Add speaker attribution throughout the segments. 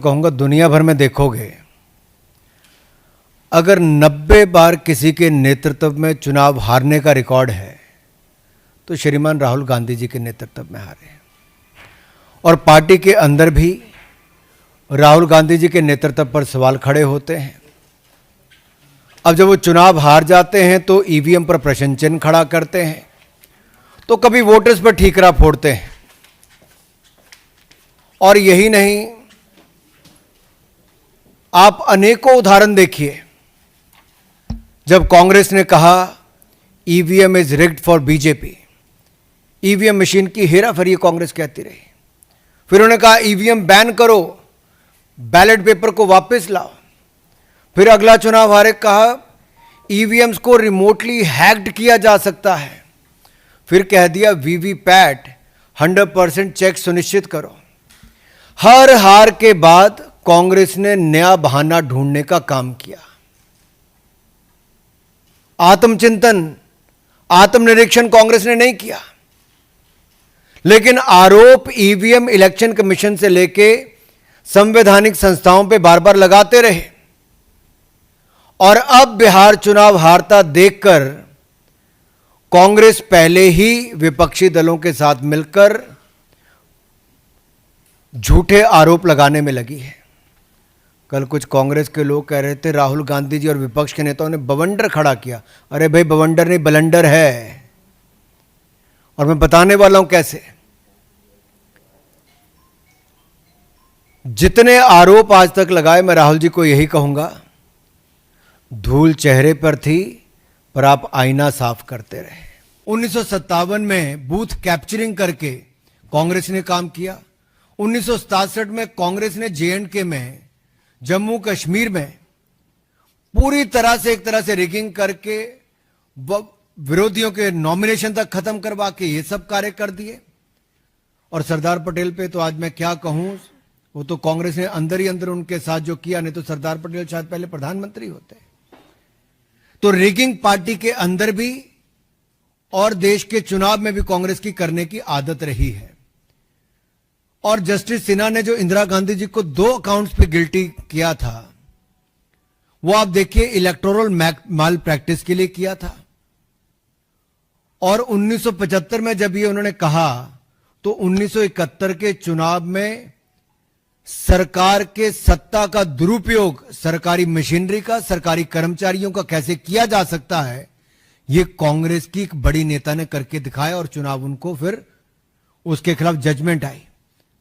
Speaker 1: कहूँगा दुनिया भर में देखोगे, अगर 90 बार किसी के नेतृत्व में चुनाव हारने का रिकॉर्ड है तो श्रीमान राहुल गांधी जी के नेतृत्व में हारे हैं। और पार्टी के अंदर भी राहुल गांधी जी के नेतृत्व पर सवाल खड़े होते हैं। अब जब वो चुनाव हार जाते हैं तो ईवीएम पर प्रश्न चिन्ह खड़ा करते हैं, तो कभी वोटर्स पर ठीकरा फोड़ते हैं। और यही नहीं, आप अनेकों उदाहरण देखिए। जब कांग्रेस ने कहा EVM is rigged for BJP, EVM machine की हेराफेरी कांग्रेस कहती रही। फिर उन्होंने कहा ईवीएम बैन करो, बैलेट पेपर को वापस लाओ। फिर अगला चुनाव हारे कहा ईवीएम्स को रिमोटली हैक्ड किया जा सकता है। फिर कह दिया वीवीपैट 100% चेक सुनिश्चित करो। हर हार के बाद कांग्रेस ने नया बहाना ढूंढने का काम किया। आत्मचिंतन, आत्मनिरीक्षण कांग्रेस ने नहीं किया, लेकिन आरोप ईवीएम इलेक्शन कमीशन से लेके संवैधानिक संस्थाओं पे बार बार लगाते रहे। और अब बिहार चुनाव हारता देखकर कांग्रेस पहले ही विपक्षी दलों के साथ मिलकर झूठे आरोप लगाने में लगी है। कल कुछ कांग्रेस के लोग कह रहे थे राहुल गांधी जी और विपक्ष के नेताओं ने बवंडर खड़ा किया। अरे भाई, बवंडर नहीं, बलंडर है। और मैं बताने वाला हूं कैसे। जितने आरोप आज तक लगाए, मैं राहुल जी को यही कहूंगा, धूल चेहरे पर थी पर आप आईना साफ करते रहे। 1957 में बूथ कैप्चरिंग करके कांग्रेस ने काम किया। 1967 में कांग्रेस ने J&K में, जम्मू कश्मीर में पूरी तरह से एक तरह से रिगिंग करके विरोधियों के नॉमिनेशन तक खत्म करवा के ये सब कार्य कर दिए। और सरदार पटेल पे तो आज मैं क्या कहूं, वो तो कांग्रेस ने अंदर ही अंदर उनके साथ जो किया, नहीं तो सरदार पटेल शायद पहले प्रधानमंत्री होते। तो रिगिंग पार्टी के अंदर भी और देश के चुनाव में भी कांग्रेस की करने की आदत रही है। और जस्टिस सिन्हा ने जो इंदिरा गांधी जी को 2 अकाउंट्स पे गिल्टी किया था, वो आप देखिए इलेक्टोरल माल प्रैक्टिस के लिए किया था। और 1975 में जब ये उन्होंने कहा, तो 1971 के चुनाव में सरकार के सत्ता का दुरुपयोग सरकारी मशीनरी का, सरकारी कर्मचारियों का कैसे किया जा सकता है, यह कांग्रेस की एक बड़ी नेता ने करके दिखाया। और चुनाव उनको फिर उसके खिलाफ जजमेंट आई।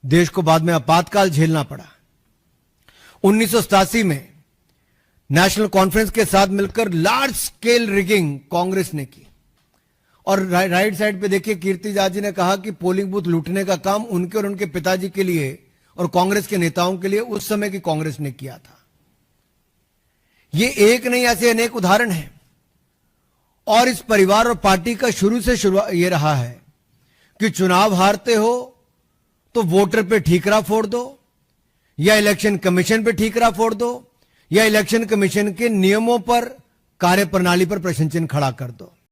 Speaker 1: देश को बाद में आपातकाल झेलना पड़ा। 1987 में नेशनल कॉन्फ्रेंस के साथ मिलकर लार्ज स्केल रिगिंग कांग्रेस ने की। और राइट साइड पे देखिए, कीर्ति जा जी ने कहा कि पोलिंग बूथ लूटने का काम उनके और उनके पिताजी के लिए और कांग्रेस के नेताओं के लिए उस समय की कांग्रेस ने किया था। ये एक नहीं, ऐसे अनेक उदाहरण हैं। और इस परिवार और पार्टी का शुरू से ये रहा है कि चुनाव हारते हो तो वोटर पे ठीकरा फोड़ दो, या इलेक्शन कमीशन पे ठीकरा फोड़ दो, या इलेक्शन कमीशन के नियमों पर, कार्यप्रणाली पर प्रश्न चिन्ह खड़ा कर दो।